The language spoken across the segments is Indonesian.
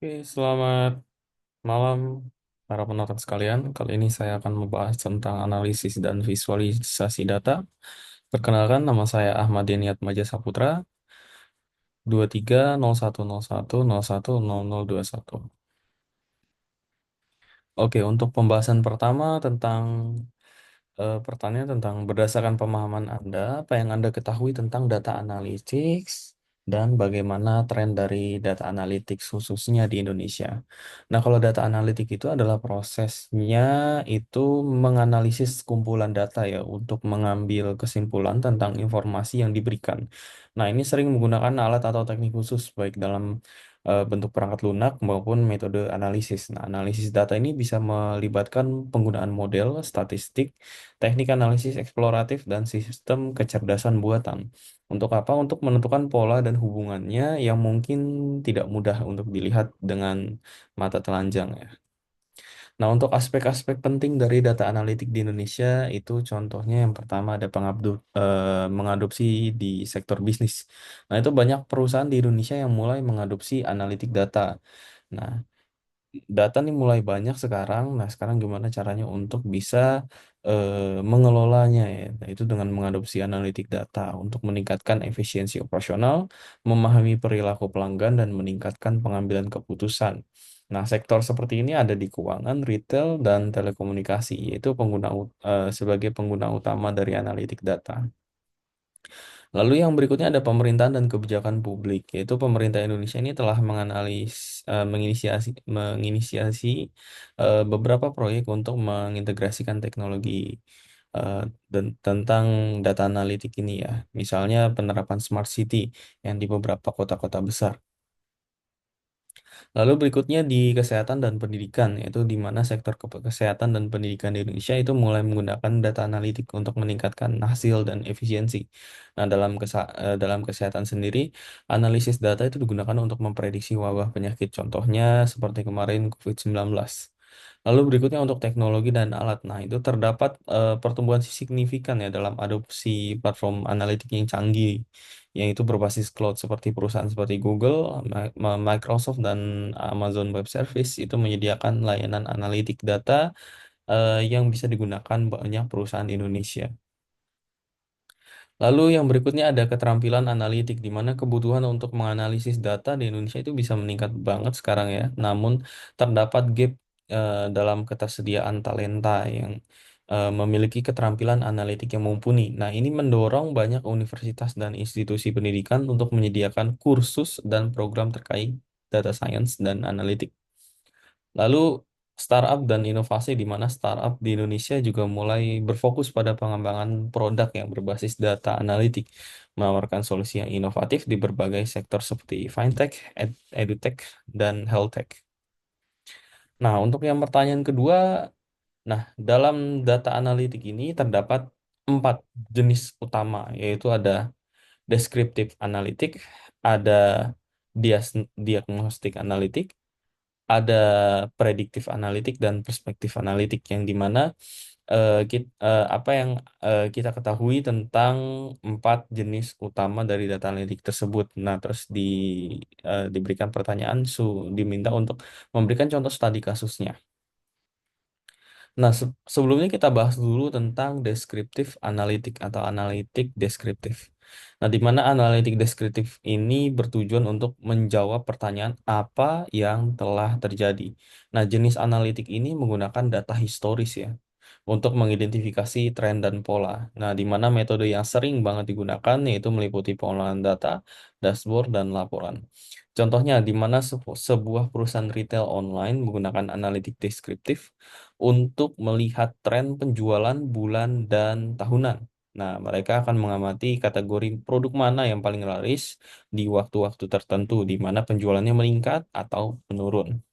Oke, selamat malam para penonton sekalian. Kali ini saya akan membahas tentang analisis dan visualisasi data. Perkenalkan, nama saya Ahmad Deniat Maja Saputra, 230101010021. Oke, untuk pembahasan pertama tentang pertanyaan tentang berdasarkan pemahaman Anda, apa yang Anda ketahui tentang data analytics dan bagaimana tren dari data analytics khususnya di Indonesia. Nah, kalau data analitik itu adalah prosesnya itu menganalisis kumpulan data ya untuk mengambil kesimpulan tentang informasi yang diberikan. Nah, ini sering menggunakan alat atau teknik khusus baik dalam bentuk perangkat lunak maupun metode analisis. Nah, analisis data ini bisa melibatkan penggunaan model, statistik, teknik analisis eksploratif, dan sistem kecerdasan buatan. Untuk apa? Untuk menentukan pola dan hubungannya yang mungkin tidak mudah untuk dilihat dengan mata telanjang ya. Nah, untuk aspek-aspek penting dari data analitik di Indonesia itu contohnya yang pertama ada mengadopsi di sektor bisnis. Nah, itu banyak perusahaan di Indonesia yang mulai mengadopsi analitik data. Nah, data nih mulai banyak sekarang. Nah, sekarang gimana caranya untuk bisa mengelolanya ya? Nah, itu dengan mengadopsi analitik data untuk meningkatkan efisiensi operasional, memahami perilaku pelanggan, dan meningkatkan pengambilan keputusan. Nah, sektor seperti ini ada di keuangan, retail, dan telekomunikasi, yaitu sebagai pengguna utama dari analitik data. Lalu yang berikutnya ada pemerintahan dan kebijakan publik, yaitu pemerintah Indonesia ini telah menginisiasi beberapa proyek untuk mengintegrasikan teknologi eh, dan tentang data analitik ini ya. Misalnya penerapan Smart City yang di beberapa kota-kota besar. Lalu berikutnya di kesehatan dan pendidikan, yaitu di mana sektor kesehatan dan pendidikan di Indonesia itu mulai menggunakan data analitik untuk meningkatkan hasil dan efisiensi. Nah, dalam kesehatan sendiri, analisis data itu digunakan untuk memprediksi wabah penyakit, contohnya seperti kemarin COVID-19. Lalu berikutnya untuk teknologi dan alat. Nah, itu terdapat pertumbuhan signifikan ya dalam adopsi platform analitik yang canggih, yang itu berbasis cloud seperti perusahaan seperti Google, Microsoft, dan Amazon Web Service itu menyediakan layanan analitik data yang bisa digunakan banyak perusahaan di Indonesia. Lalu yang berikutnya ada keterampilan analitik, di mana kebutuhan untuk menganalisis data di Indonesia itu bisa meningkat banget sekarang ya. Namun terdapat gap dalam ketersediaan talenta yang memiliki keterampilan analitik yang mumpuni. Nah, ini mendorong banyak universitas dan institusi pendidikan untuk menyediakan kursus dan program terkait data science dan analitik. Lalu startup dan inovasi, di mana startup di Indonesia juga mulai berfokus pada pengembangan produk yang berbasis data analitik, menawarkan solusi yang inovatif di berbagai sektor seperti fintech, edutech, dan healthtech. Nah, untuk yang pertanyaan kedua, nah dalam data analitik ini terdapat 4 jenis utama, yaitu ada descriptive analitik, ada diagnostik analitik, ada prediktif analitik dan perspektif analitik yang dimana apa yang kita ketahui tentang 4 jenis utama dari data analitik tersebut. Nah, terus diberikan pertanyaan, diminta untuk memberikan contoh studi kasusnya. Nah, sebelumnya kita bahas dulu tentang deskriptif analitik atau analitik deskriptif. Nah, di mana analitik deskriptif ini bertujuan untuk menjawab pertanyaan apa yang telah terjadi. Nah, jenis analitik ini menggunakan data historis ya untuk mengidentifikasi tren dan pola. Nah, di mana metode yang sering banget digunakan yaitu meliputi pengolahan data, dashboard, dan laporan. Contohnya, di mana sebuah perusahaan retail online menggunakan analitik deskriptif untuk melihat tren penjualan bulan dan tahunan. Nah, mereka akan mengamati kategori produk mana yang paling laris di waktu-waktu tertentu, di mana penjualannya meningkat atau menurun.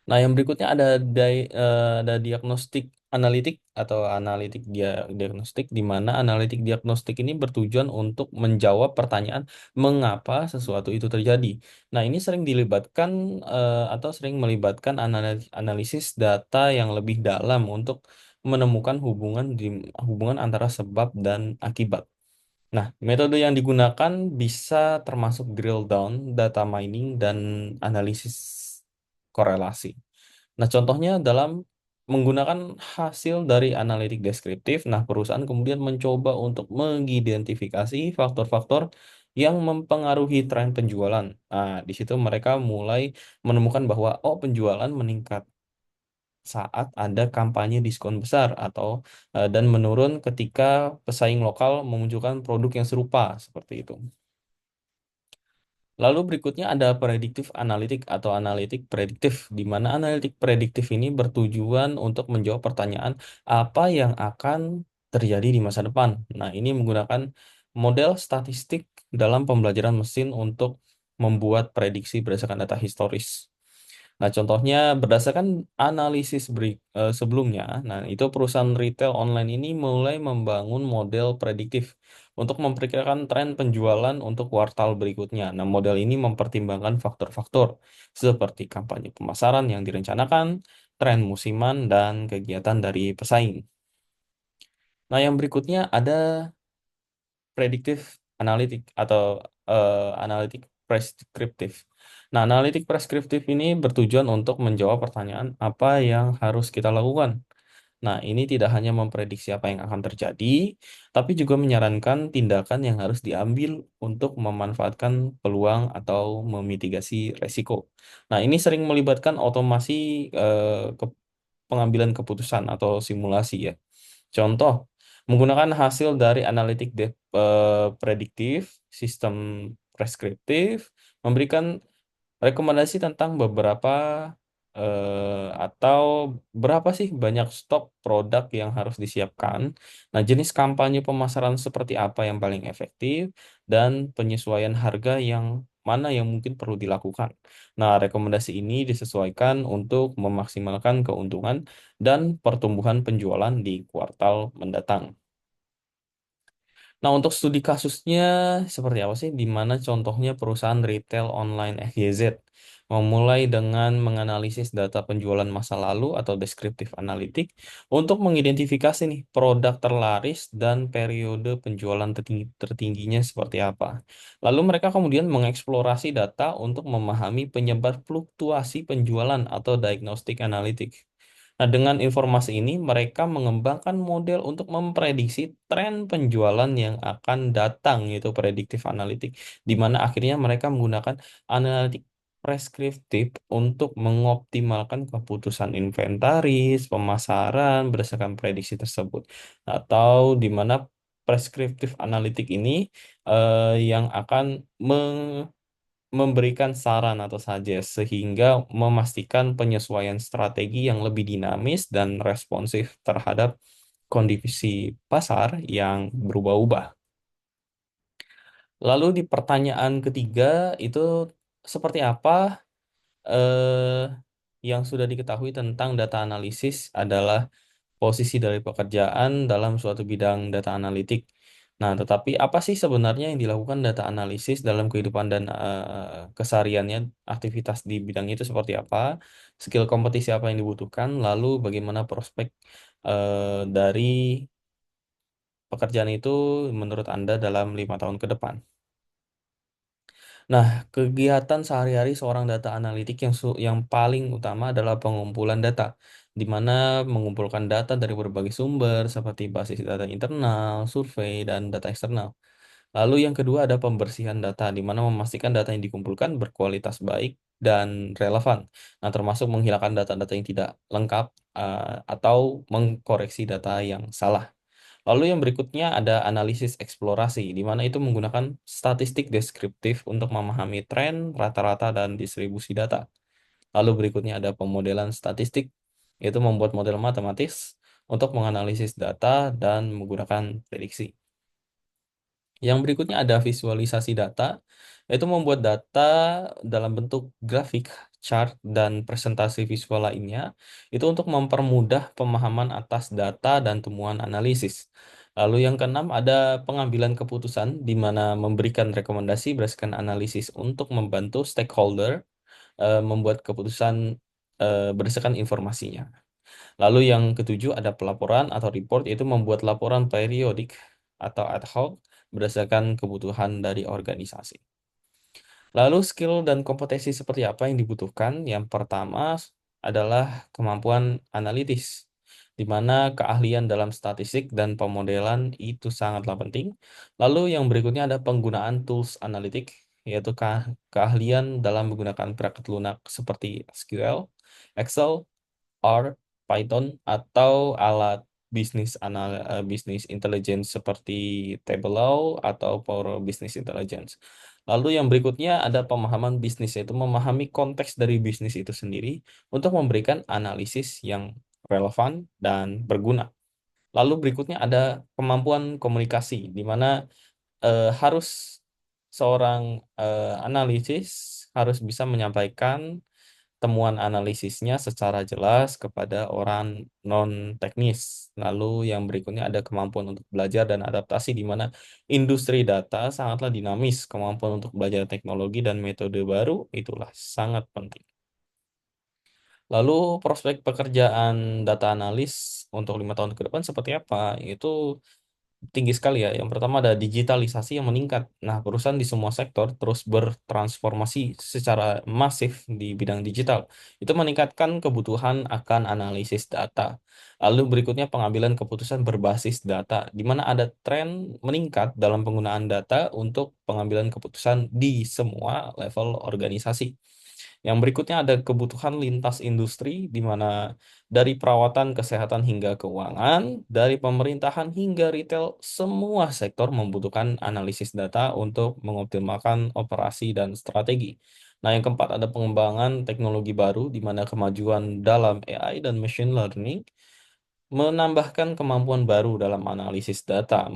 Nah, yang berikutnya ada diagnostik analitik atau diagnostik, di mana analitik diagnostik ini bertujuan untuk menjawab pertanyaan mengapa sesuatu itu terjadi. Nah, ini sering dilibatkan atau sering melibatkan analisis data yang lebih dalam untuk menemukan hubungan antara sebab dan akibat. Nah, metode yang digunakan bisa termasuk drill down, data mining, dan analisis korelasi. Nah, contohnya dalam menggunakan hasil dari analitik deskriptif, nah perusahaan kemudian mencoba untuk mengidentifikasi faktor-faktor yang mempengaruhi tren penjualan. Nah, di situ mereka mulai menemukan bahwa oh penjualan meningkat saat ada kampanye diskon besar atau dan menurun ketika pesaing lokal memunculkan produk yang serupa seperti itu. Lalu berikutnya ada prediktif analitik atau analitik prediktif, di mana analitik prediktif ini bertujuan untuk menjawab pertanyaan apa yang akan terjadi di masa depan. Nah, ini menggunakan model statistik dalam pembelajaran mesin untuk membuat prediksi berdasarkan data historis. Nah, contohnya berdasarkan analisis sebelumnya, nah itu perusahaan retail online ini mulai membangun model prediktif untuk memperkirakan tren penjualan untuk kuartal berikutnya. Nah, model ini mempertimbangkan faktor-faktor seperti kampanye pemasaran yang direncanakan, tren musiman, dan kegiatan dari pesaing. Nah, yang berikutnya ada prediktif analitik atau analitik preskriptif. Nah, analitik preskriptif ini bertujuan untuk menjawab pertanyaan apa yang harus kita lakukan. Nah, ini tidak hanya memprediksi apa yang akan terjadi, tapi juga menyarankan tindakan yang harus diambil untuk memanfaatkan peluang atau memitigasi resiko. Nah, ini sering melibatkan otomasi pengambilan keputusan atau simulasi ya. Contoh, menggunakan hasil dari analitik prediktif, sistem preskriptif, memberikan rekomendasi tentang beberapa atau berapa sih banyak stok produk yang harus disiapkan. Nah, jenis kampanye pemasaran seperti apa yang paling efektif dan penyesuaian harga yang mana yang mungkin perlu dilakukan. Nah, rekomendasi ini disesuaikan untuk memaksimalkan keuntungan dan pertumbuhan penjualan di kuartal mendatang. Nah, untuk studi kasusnya seperti apa sih? Di mana contohnya perusahaan retail online XYZ memulai dengan menganalisis data penjualan masa lalu atau deskriptif analitik untuk mengidentifikasi nih produk terlaris dan periode penjualan tertingginya seperti apa. Lalu mereka kemudian mengeksplorasi data untuk memahami penyebab fluktuasi penjualan atau diagnostik analitik. Nah, dengan informasi ini, mereka mengembangkan model untuk memprediksi tren penjualan yang akan datang, yaitu prediktif analitik, di mana akhirnya mereka menggunakan analitik preskriptif untuk mengoptimalkan keputusan inventaris, pemasaran berdasarkan prediksi tersebut. Atau di mana preskriptif analitik ini yang akan memberikan saran atau suggest sehingga memastikan penyesuaian strategi yang lebih dinamis dan responsif terhadap kondisi pasar yang berubah-ubah. Lalu di pertanyaan ketiga itu seperti apa eh, yang sudah diketahui tentang data analisis adalah posisi dari pekerjaan dalam suatu bidang data analitik. Nah, tetapi apa sih sebenarnya yang dilakukan data analisis dalam kehidupan dan kesehariannya, aktivitas di bidang itu seperti apa, skill kompetisi apa yang dibutuhkan, lalu bagaimana prospek dari pekerjaan itu menurut Anda dalam 5 tahun ke depan. Nah, kegiatan sehari-hari seorang data analitik yang paling utama adalah pengumpulan data, di mana mengumpulkan data dari berbagai sumber seperti basis data internal, survei, dan data eksternal. Lalu yang kedua ada pembersihan data, di mana memastikan data yang dikumpulkan berkualitas baik dan relevan. Nah, termasuk menghilangkan data-data yang tidak lengkap atau mengkoreksi data yang salah. Lalu yang berikutnya ada analisis eksplorasi, di mana itu menggunakan statistik deskriptif untuk memahami tren, rata-rata, dan distribusi data. Lalu berikutnya ada pemodelan statistik, yaitu membuat model matematis untuk menganalisis data dan menggunakan prediksi. Yang berikutnya ada visualisasi data, yaitu membuat data dalam bentuk grafik, chart, dan presentasi visual lainnya, itu untuk mempermudah pemahaman atas data dan temuan analisis. Lalu yang keenam ada pengambilan keputusan, di mana memberikan rekomendasi berdasarkan analisis untuk membantu stakeholder membuat keputusan berdasarkan informasinya. Lalu yang ketujuh ada pelaporan atau report, yaitu membuat laporan periodik atau ad hoc berdasarkan kebutuhan dari organisasi. Lalu skill dan kompetensi seperti apa yang dibutuhkan? Yang pertama adalah kemampuan analitis, di mana keahlian dalam statistik dan pemodelan itu sangatlah penting. Lalu yang berikutnya ada penggunaan tools analitik, yaitu keahlian dalam menggunakan perangkat lunak seperti SQL, Excel, R, Python, atau alat bisnis intelligence seperti Tableau atau Power Business Intelligence. Lalu yang berikutnya ada pemahaman bisnis, yaitu memahami konteks dari bisnis itu sendiri untuk memberikan analisis yang relevan dan berguna. Lalu berikutnya ada kemampuan komunikasi, di mana harus seorang analisis harus bisa menyampaikan temuan analisisnya secara jelas kepada orang non-teknis. Lalu yang berikutnya ada kemampuan untuk belajar dan adaptasi, di mana industri data sangatlah dinamis. Kemampuan untuk belajar teknologi dan metode baru itulah sangat penting. Lalu prospek pekerjaan data analis untuk 5 tahun ke depan seperti apa? Itu tinggi sekali ya. Yang pertama ada digitalisasi yang meningkat. Nah, perusahaan di semua sektor terus bertransformasi secara masif di bidang digital. Itu meningkatkan kebutuhan akan analisis data. Lalu berikutnya pengambilan keputusan berbasis data, di mana ada tren meningkat dalam penggunaan data untuk pengambilan keputusan di semua level organisasi. Yang berikutnya ada kebutuhan lintas industri, di mana dari perawatan kesehatan hingga keuangan, dari pemerintahan hingga retail, semua sektor membutuhkan analisis data untuk mengoptimalkan operasi dan strategi. Nah, yang keempat ada pengembangan teknologi baru, di mana kemajuan dalam AI dan machine learning menambahkan kemampuan baru dalam analisis data,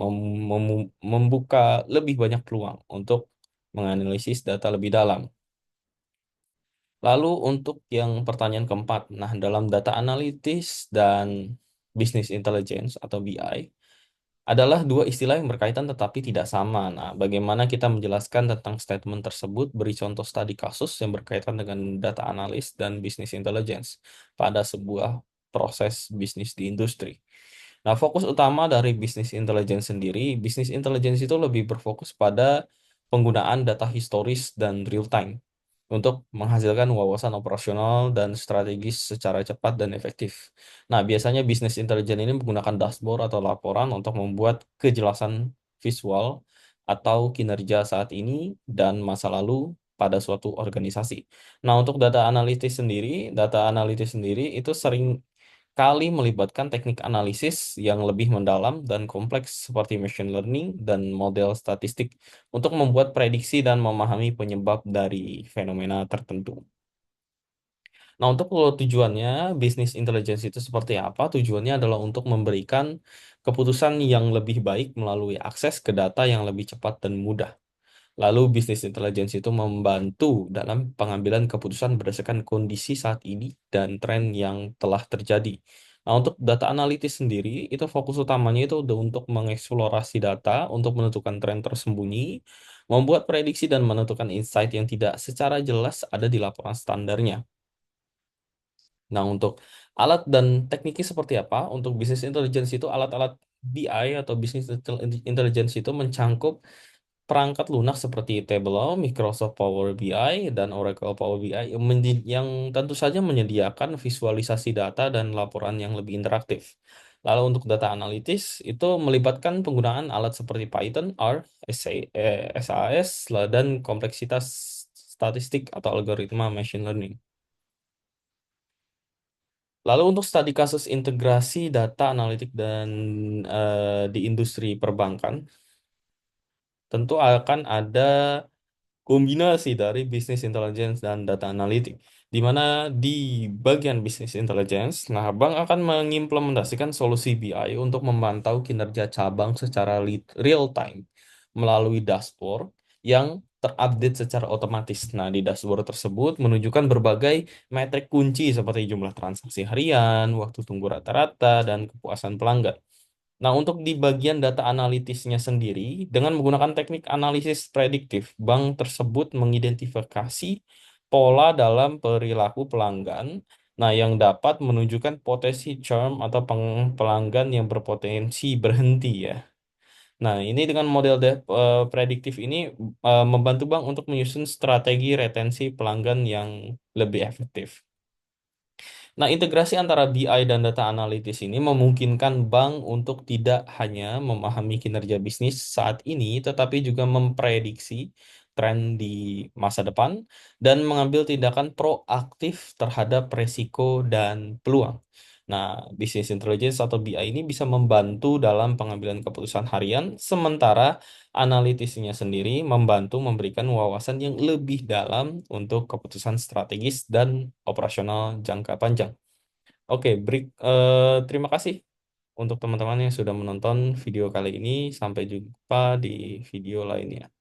membuka lebih banyak peluang untuk menganalisis data lebih dalam. Lalu untuk yang pertanyaan keempat, nah dalam data analitis dan business intelligence atau BI adalah dua istilah yang berkaitan tetapi tidak sama. Nah, bagaimana kita menjelaskan tentang statement tersebut? Beri contoh studi kasus yang berkaitan dengan data analis dan business intelligence pada sebuah proses bisnis di industri. Nah, fokus utama dari bisnis intelligence sendiri, bisnis intelligence itu lebih berfokus pada penggunaan data historis dan real time untuk menghasilkan wawasan operasional dan strategis secara cepat dan efektif. Nah, biasanya bisnis intelijen ini menggunakan dashboard atau laporan untuk membuat kejelasan visual atau kinerja saat ini dan masa lalu pada suatu organisasi. Nah, untuk data analitis sendiri itu sering kali melibatkan teknik analisis yang lebih mendalam dan kompleks seperti machine learning dan model statistik untuk membuat prediksi dan memahami penyebab dari fenomena tertentu. Nah, untuk tujuannya, bisnis intelligence itu seperti apa? Tujuannya adalah untuk memberikan keputusan yang lebih baik melalui akses ke data yang lebih cepat dan mudah. Lalu bisnis intelligence itu membantu dalam pengambilan keputusan berdasarkan kondisi saat ini dan tren yang telah terjadi. Nah, untuk data analitis sendiri, itu fokus utamanya itu udah untuk mengeksplorasi data, untuk menentukan tren tersembunyi, membuat prediksi dan menentukan insight yang tidak secara jelas ada di laporan standarnya. Nah, untuk alat dan tekniknya seperti apa? Untuk bisnis intelligence itu alat-alat BI atau bisnis intelligence itu mencangkup perangkat lunak seperti Tableau, Microsoft Power BI, dan Oracle Power BI yang tentu saja menyediakan visualisasi data dan laporan yang lebih interaktif. Lalu untuk data analitis itu melibatkan penggunaan alat seperti Python, R, SAS, dan kompleksitas statistik atau algoritma machine learning. Lalu untuk studi kasus integrasi data analitik dan di industri perbankan, tentu akan ada kombinasi dari bisnis intelligence dan data analitik, di mana di bagian bisnis intelligence, nah bank akan mengimplementasikan solusi BI untuk memantau kinerja cabang secara real time melalui dashboard yang terupdate secara otomatis. Nah, di dashboard tersebut menunjukkan berbagai metrik kunci seperti jumlah transaksi harian, waktu tunggu rata-rata, dan kepuasan pelanggan. Nah, untuk di bagian data analitisnya sendiri, dengan menggunakan teknik analisis prediktif, bank tersebut mengidentifikasi pola dalam perilaku pelanggan, nah yang dapat menunjukkan potensi churn atau pelanggan yang berpotensi berhenti ya. Nah, ini dengan model prediktif ini membantu bank untuk menyusun strategi retensi pelanggan yang lebih efektif. Nah, integrasi antara BI dan data analitis ini memungkinkan bank untuk tidak hanya memahami kinerja bisnis saat ini, tetapi juga memprediksi tren di masa depan dan mengambil tindakan proaktif terhadap resiko dan peluang. Nah, Business Intelligence atau BI ini bisa membantu dalam pengambilan keputusan harian, sementara analitisnya sendiri membantu memberikan wawasan yang lebih dalam untuk keputusan strategis dan operasional jangka panjang. Oke, terima kasih untuk teman-teman yang sudah menonton video kali ini. Sampai jumpa di video lainnya.